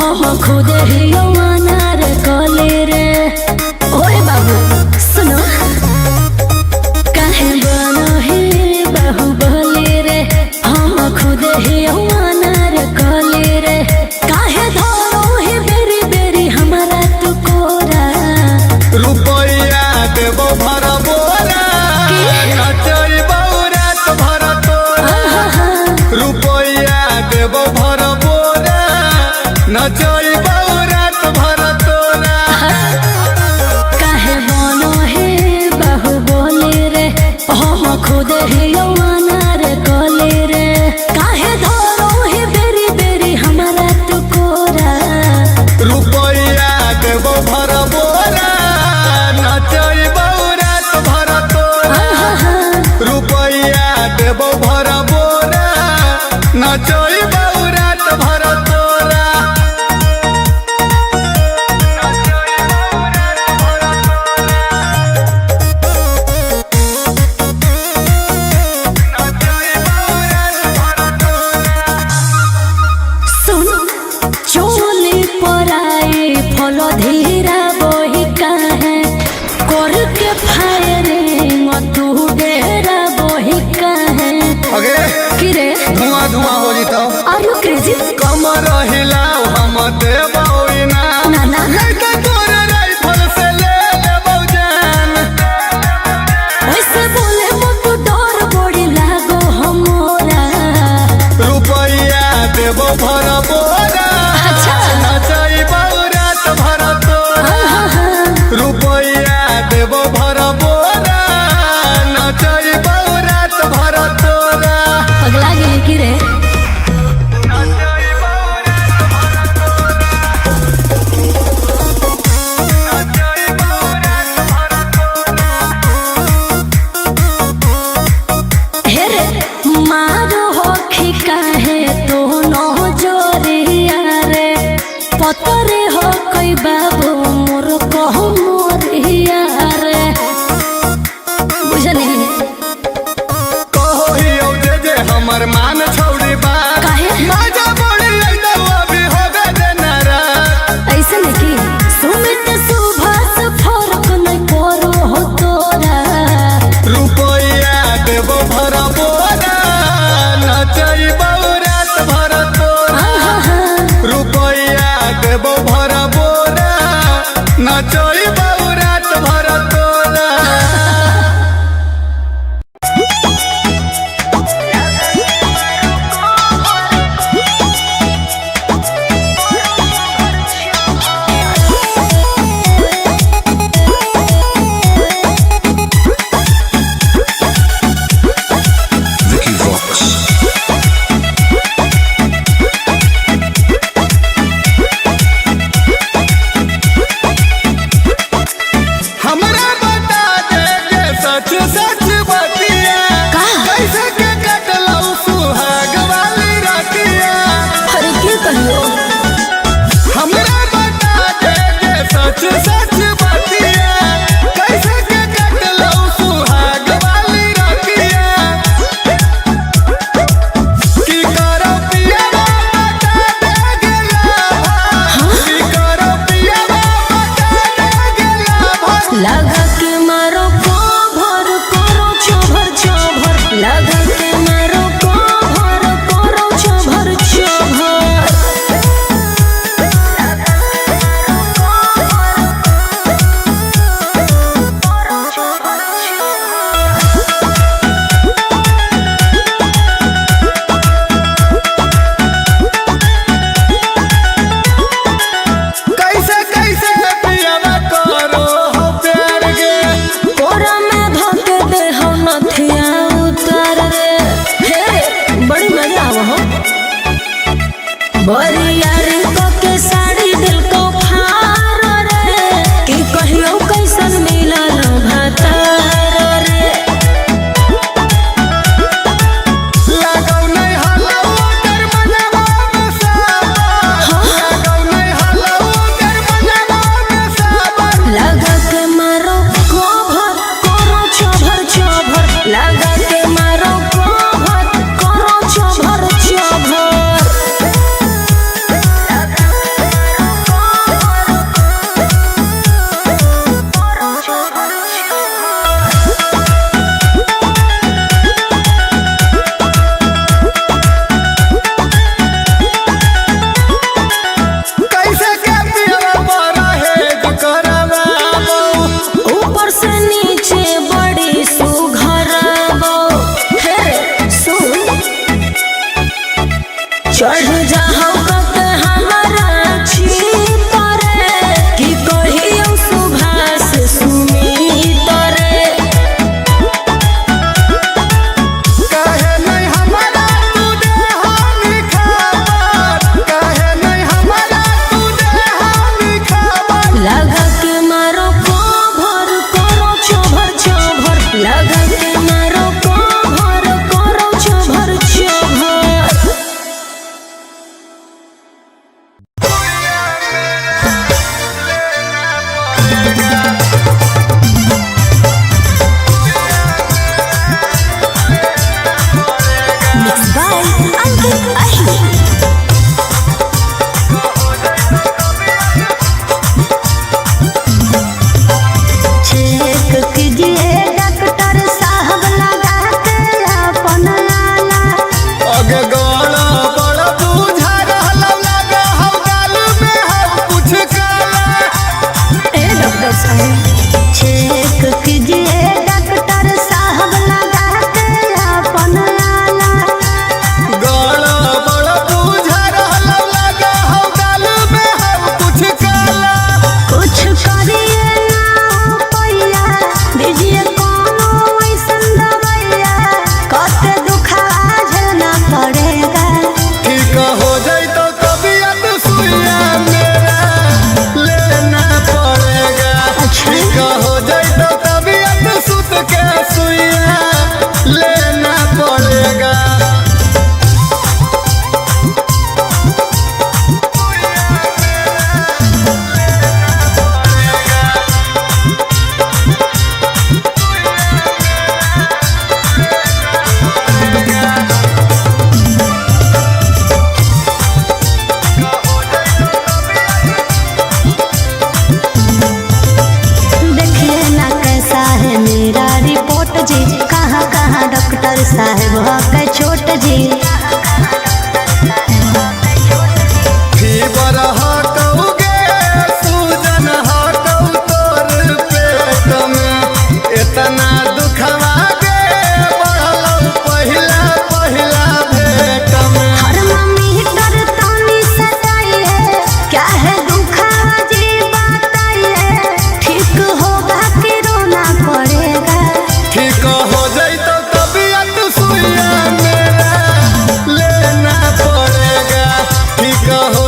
हम खुद ही अनार कले रे। ओए बाबू सुनो काहे बनो ही बाहुबली रे। हम खुद ही अनार कले रे। काहे धरो ही बेरी बेरी हमारा तू कोरा। रुपया देबो भरा बोरा नचई बौरात भरा तोरा। रुपया देबो भरा बोरा नचई बौरात भरा तोरा। काहे बनो हे बाहुबली रे। हम खुद ही अनार कले रे। काहे धरो ही बेरी बेरी हमारा तू कोरा। रुपया देबो भरा बोरा नचई बौरात भरा तोरा। रुपया देबो भरा बोरा नचई बौरात भरा तोरा। सुन चोली पराई फल धीरा बही काहे करके फायरिंग तू डेरा बही काहे। अगे कि रे धुआं धुआं हो जितो आर यू क्रेजी। कमर हिलाओ हम देबो इना ना ना लड़का तोरे राइफल से ले लेबो जान। वैसे बोले मुझको डर बड़ी लागो हमरा। रुपया देबो भरा बोरा अच्छा। नचई बौरात भरा तोरा। रुपया देबो भरा बोरा नचई बौरात भरा तोरा। पगला गेली कि रे। नचई बौरात भरा तोरा। नचई बौरात भरा तोरा। हे रे मारो होखी काहे तो नो जोरिया रे। पतरे हो कोई बाबू मोर कहो मोरिया रे। बुझली कहो हियो जे हमर मान छौड़ी बा। काहे माजा बोली एकदो अभी होबे देनारा। ऐसे नहीं सुमित सुभाष फर्क नहीं करो हो तोरा। रुपया देबो भरा बोरा नचई बौरात भरा तोरा। रुपया देबो भरा बोरा नचई बौरात भरा तोरा। Vicky Vox.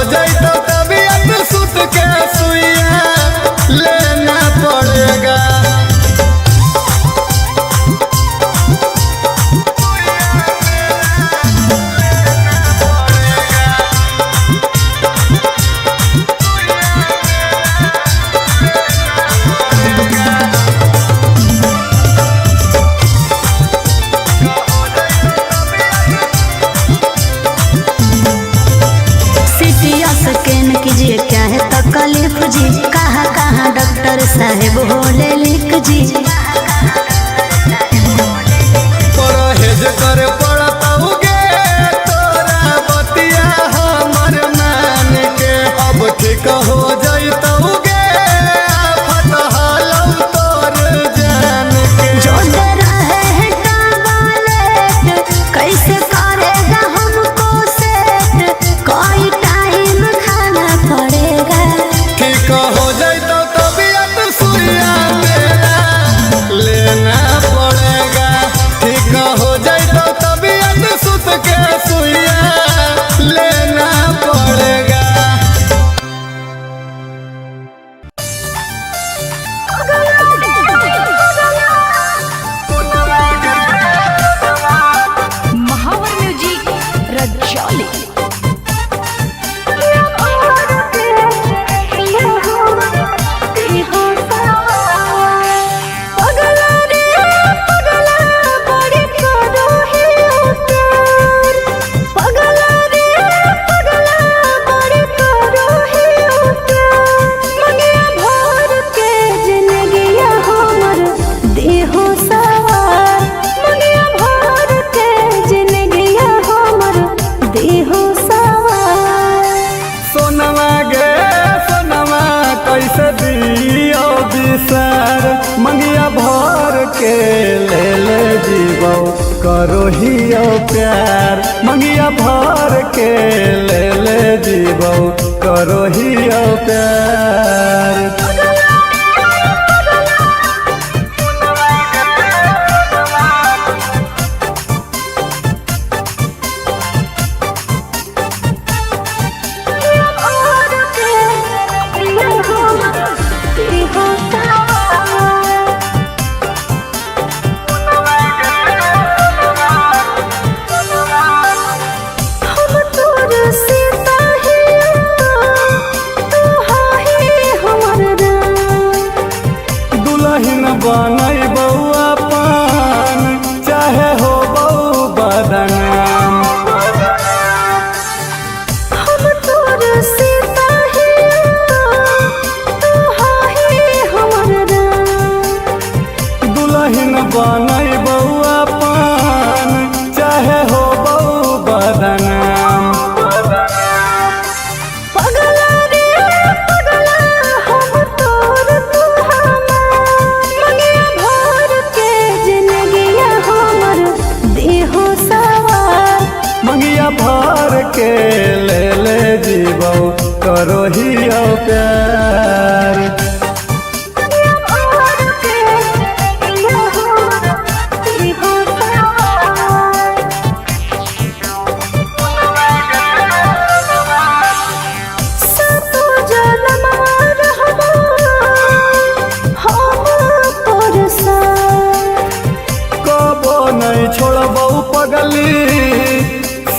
जाए तो तबीयत सुत के सुइया लेना पड़ेगा। स्कैन कीजिए क्या है तकलीफ जी, कहाँ कहाँ डॉक्टर साहेब बोले लिख जी। परहेज करे पड़ताऊगे तोरा बतिया हमर मान के, अब ठीक हो जाइतऊगे आफत हालौ तोर जान के। जो दे रहे हैं टैबलेट कैसे करेगा हमको सेट, कोई टाइम खाना पड़ेगा। ठीक हो जाइतो तबीयत सुइया तेरा लेना पड़ेगा। ठीक हो जाइतो तबीयत सुत के सुइया लेना पड़ेगा। महावर म्यूजिक रजौली। सोनवा गे सोनवा कैसे दियो बिसर, मंगिया भर के ले ले जीवो करो हियो प्यार। मंगिया भर के ले ले जीवो करो हियो प्यार। बनई बउआ पान चाहे हो बऊ बदनाम, हम तोर सीता ही तू हाही हमर राम। दुल्हन बनई बउआ पान चाहे हो बऊ बदनाम। पगला रे पगला हम तोर तू हमार, मंगिया भर के जिंदगिया हमर देहो सवार। मंगिया भर के ले ले जीवो करो हियो प्यार। कबो नहीं छोड़बौ पगली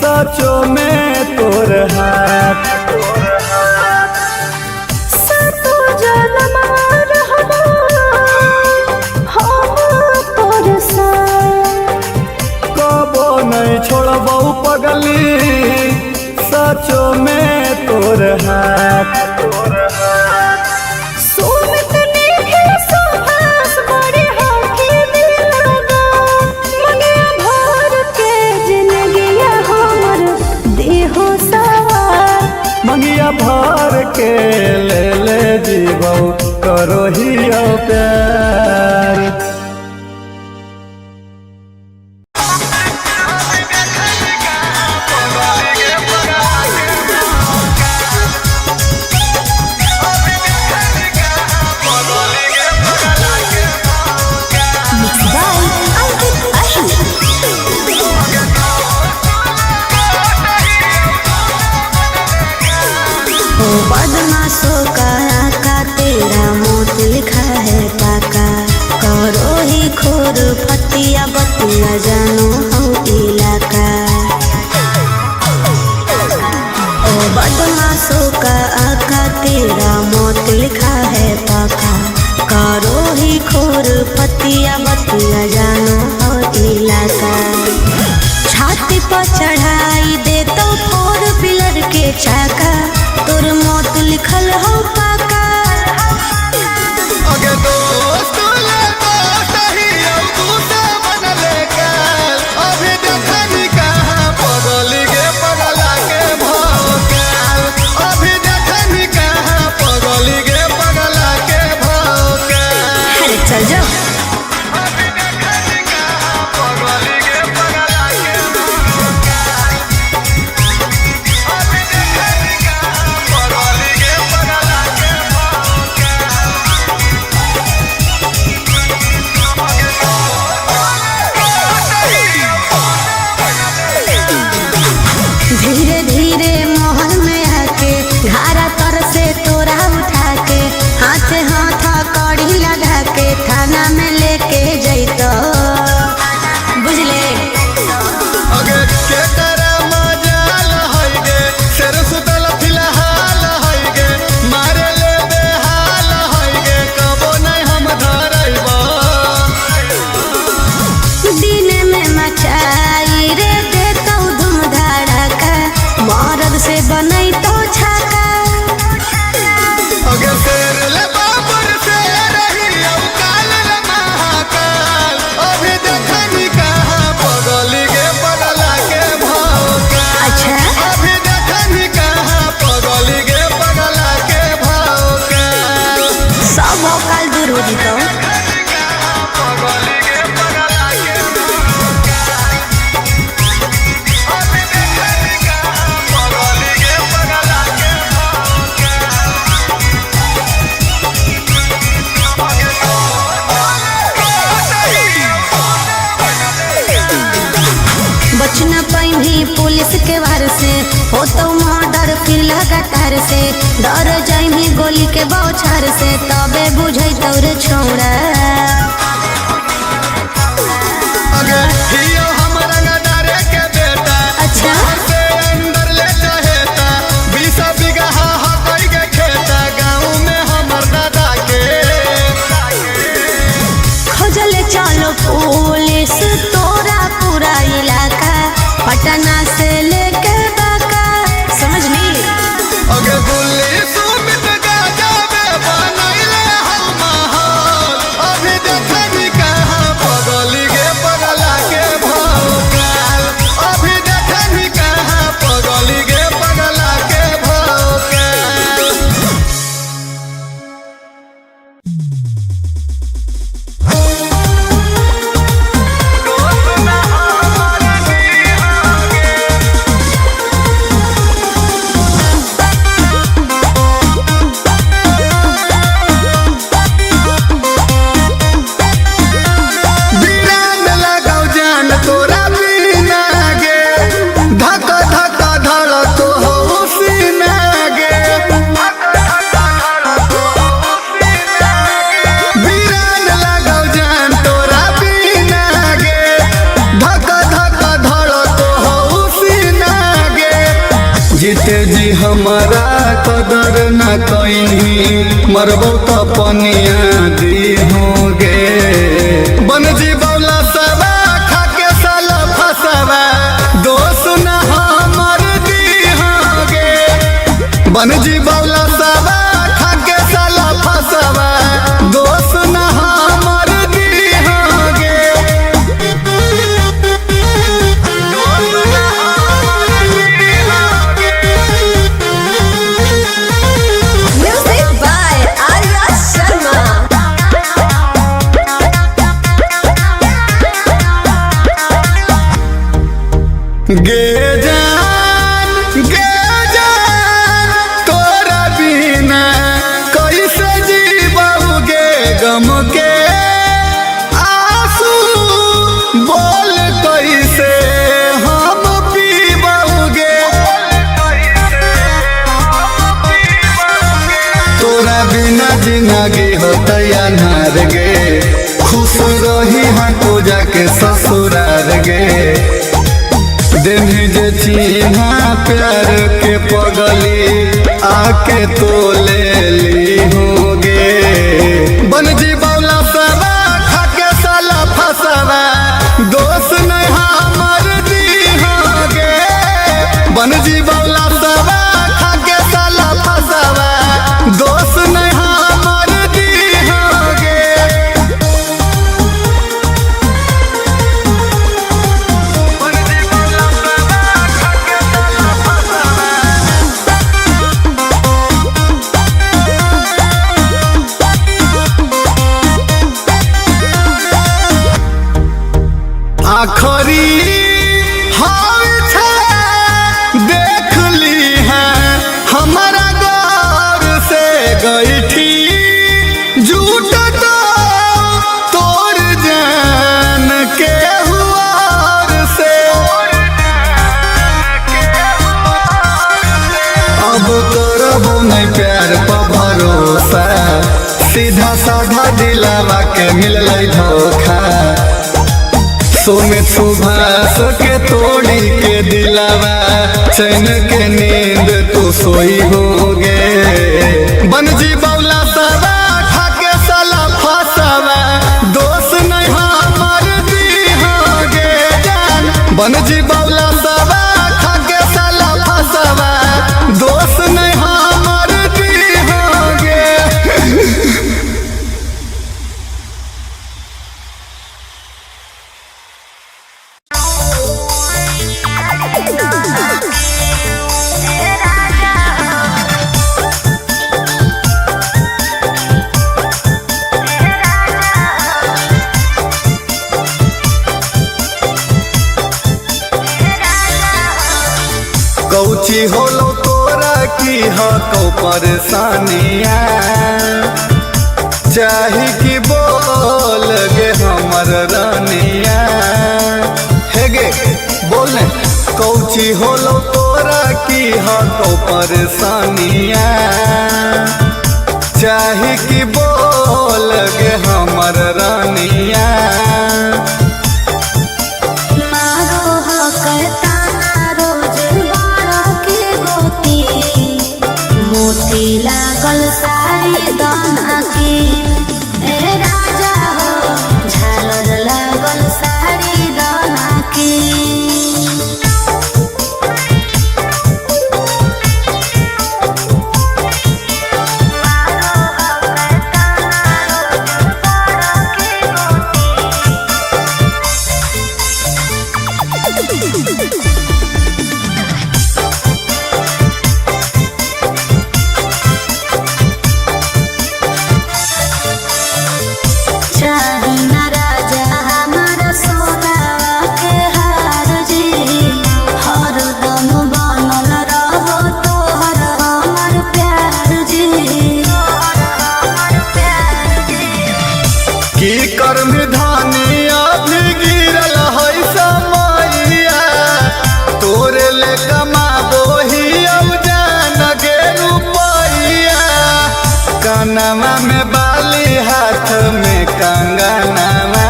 सचो में तोर हाथ। कबो नहीं छोड़बौ पगली सचो में तोर हाथ। मंगिया भर के ले ले जीवो करो हियो प्यार। बदमाशों का आका तेरा मौत लिखा है पाका। करो ही खोर फतिया बतिया जानो हो इलाका। ओ बदमाशों का आका तेरा मौत लिखा है पाका। करो ही खोर फतिया बतिया जानो हो इलाका। छाती पर चढ़ाई दे तो फोर पिलर के चाका। तोर मौत लिखल हो पाका। अगे दोस्त ले दोस्त ही अब तू से बनले काल। अभी देखनी कहाँ पगली गे पगला के भौकाल। अभी देखनी कहाँ पगली गे पगला के भौकाल। अरे चल जाओ। अभी देखनी कहाँ पगली गे पगला के भौकाल। अभी देखनी कहाँ पगली गे पगला के धीरे धीरे मोहन में आके घारा तर से तोरा उठा के हाथ हाथ कड़ी लगा के थाना में लेके जैतो। बुझले अगे के तेरा मजाल होई गे। शेर सुतल फिलहाल होई गे। मारे ले बेहाल होई गे। कबो नहीं हम धरैबो। दिन में मचाई रे देतो धूम धड़का। मरद से बनई तो छाका। अगे शेर ले बाबर से रही अब काल ले महाकाल। अभी देखनी कहाँ पगली गे पगला के भौकाल। अच्छा अभी देखनी कहाँ पगली गे पगला के भौकाल। सब भौकाल दूर हो जीतो। पगली गे पगला के भौकाल। अभी देखनी कहाँ पगली गे पगला के बचना पैनी पुलिस के वार से हो तो मर्डर फिर लगातार से। डर जाइमी गोली के बौछार से तबे बुझै तोरे छोड़ा। अगे हियो हमर अंगदारे के बेटा। अच्छा से अंदर ले चहेता। 20 बीघा हकई के खेता। गाँव में हमर दादा के खोजले चलो पुलिस तोरा पूरा इलाका। पटना से लेके बाका समझली। अगे गुल्ली सुमित गाजा में बनैले हम माहौल। अभी देखनी कहाँ पगली गे पगला के भौकाल। अभी देखनी कहाँ पगली गे पगला के भौकाल। दोस्त ना हमारे दिहागे। वीरान लगाओ जान तोरा बिना गे। धक धक धड़क हो सीना गे। वीरान लगाओ जान तोरा बिना गे। धक धक धड़क हो सीना गे। जीते जी हमारा कदर न कहीं। मरबो तो पनिया दी होगे। बन जी बौला सवा खाके साला फसवा। दोस्त न हमर दी होगे। बन जी बौला सवा खाके साला फसवा। दोस्त न हमर दी होगे। दोस्त न हमर दी होगे। Music by Arya Sharma. गे जान तोरा बिना कैसे जीबोगे। गम के आंसू बोल कैसे हम पीबोगे। जिंदगी हो तैया नार गे खुश रही हाँ तो जाके ससुरार गे दिन जे चिन्हा प्यार के पगली आके तो ले ली होगे बन जी बौला सवा खाके साला फसवा दोस्त नहीं हमर दी होगे बन जी बौला सवा खाके साला फसवा दोस्त नहीं हमर दी होगे आखरी हाल छे देख ली है हमारा गौर से गई थी झूठ तो तोड़ जान के हुआर से अब करबो नहीं प्यार पर भरोसा सीधा साधा दिलावा के मिल धोखा सोमे सुभाष के तोड़ी के दिलावा चैन के नींद तू सोई होगे बन जी बौला सवा खाके साला फसवा दोस्त नहीं हमर दी होगे जान बन जी बौला सवा खाके साला फसवा दोस्त नहीं हमर दी होगे कौची होलो तोरा की हो को परेशानिया चाही कि बोल गे हमर रानिया हे गे बोले कौची होलो तोरा की हो को परेशानिया चाही कि बोल गे हमर रानिया लागल सारी दाना की ए राजा हो झालर लागल सारी दाना की कानवा में बाली हाथ में कंगनवा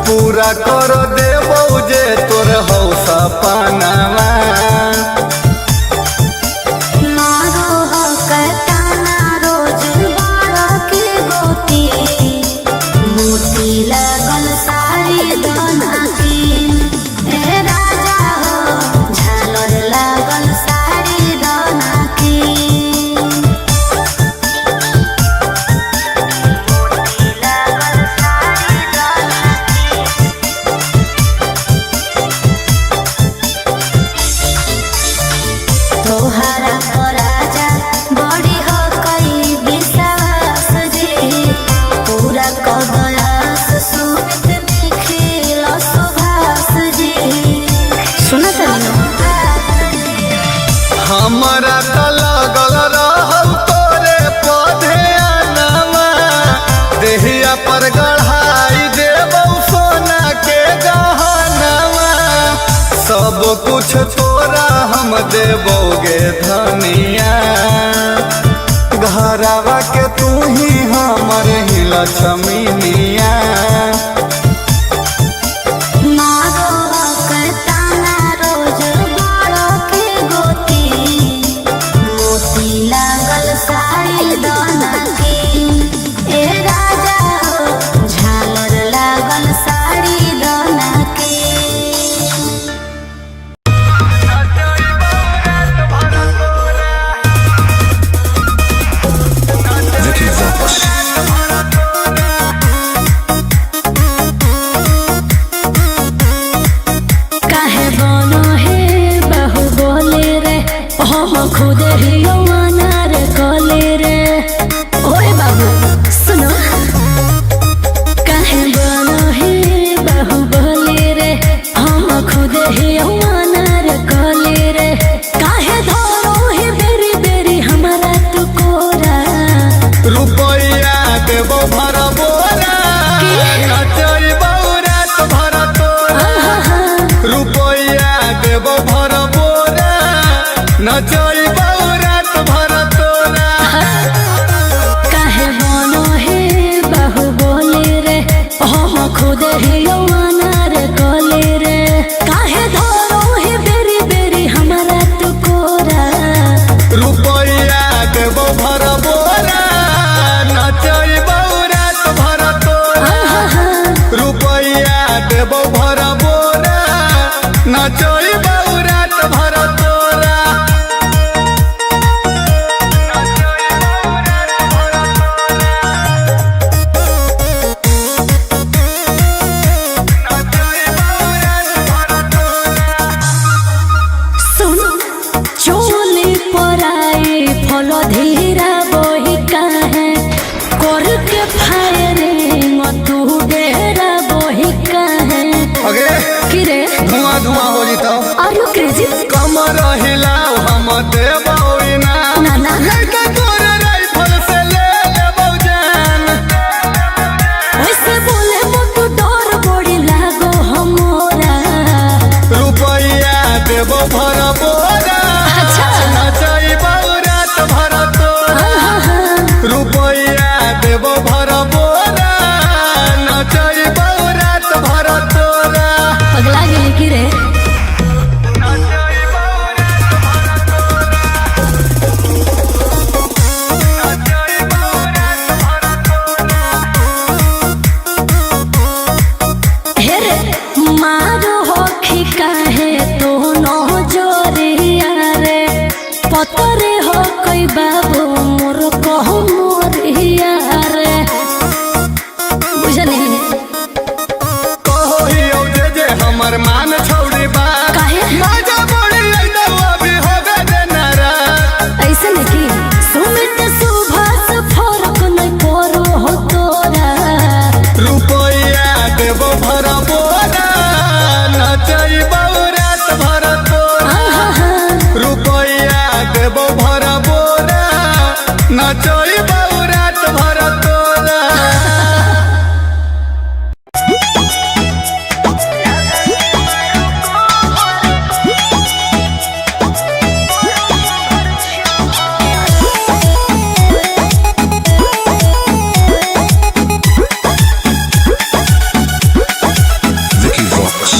पूरा कर देबो जे तोर हो सपनवा लागल सारी दाना की ए राजा हो झालर लागल सारी दाना की तोहरा को राजा बड़ी हो कई विश्वास जी पूरा कबयास सुमित निखिल सुभाष जी सुनत हमारा त लगल रहल तोरे पौधे आनवा देहिया पर गढ़ाई देबौ सोना के गहनवा सब कुछ तोरा हम देबोगे धनिया घरवा लक्ष्मीनिया। Vicky Vox. काहे बनो हे बहु बोले रे हम खुद ही यौवाना रे कोले रे। ओए बाबू सुनो, काहे बनो हे बहु बोले रे हम खुद ही यौवाना रे कोले रे। काहे धरो हे बेरी बेरी हमारा तू कोरा। रुपया देबो भर बोरा, नचई बौरात भर तोरा। रुपया देबो भर बोरा, नचई बौरात भर तोरा। काहे बनो हे बहु बोले रे हम खुद ही यौवाना रे कोले रे। काहे धरो हे बेरी बेरी हमारा तू कोरा। रुपया देबो भर बोरा, नचई बौरात भर तोरा। रुपया देबो भर बोरा, नचई बौरात भर तोरा। सुन चोली पराई फल धीरा बोही काहे कर के फायरिंग तू डेरा बोही काहे। अगे कि रे धुआं धुआं हो जितो। आर यू क्रेजी? कमर हिलाओ हम देबो इना। ना ना लड़का तोरे राइफल से ले लेबो जान। वैसे बोले मोटू डर बड़ी लागो हमरा। रुपया देबो भर बोरा, अच्छा। नचई बौरात भर तोरा। रुपया देबो भर बोरा, नचई बौरात भर तोरा। पगला गेली कि रे। हे रे मारो होखी काहे तो नो जोरिया रे। पतरे हो कोई बाबू मोर कहो मोरिया रे। बुझली कहो हियो जे हमर मान छौड़ी बा। काहे? मजा बड़ी अइलो अभी होबे देना रात। ऐसे नहीं सुमित सुभाष फरक नहीं परो हो तोरा। रुपया देबो भर बोरा, नचई बौरात भर तोरा। रुपया देबो भर बोरा, नचई बौरात भर तोरा। Vicky Vox.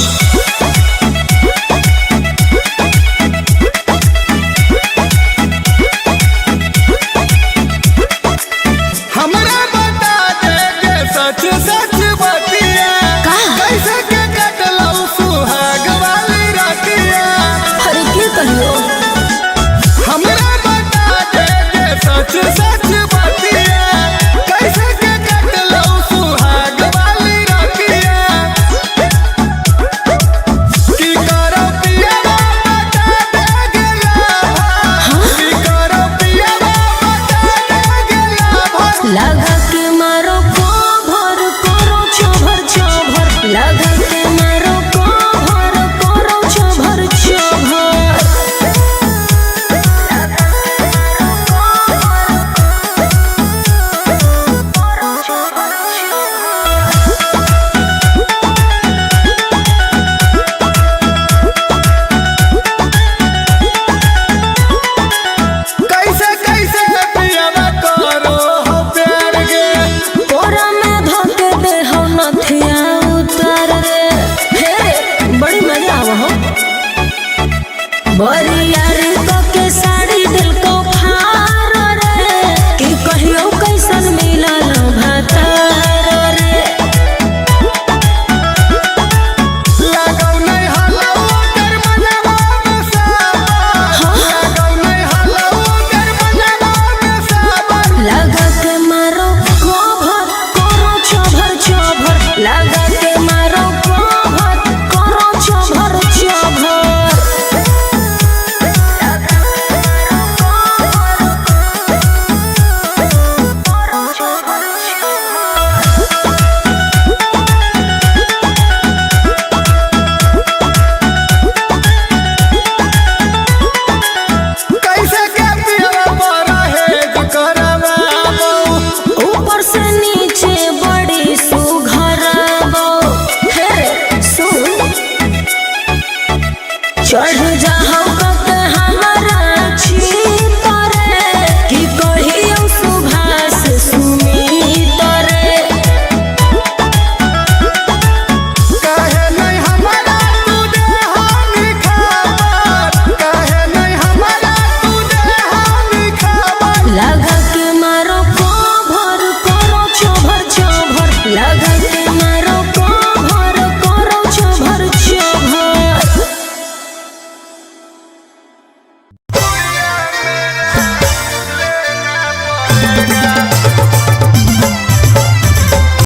लगा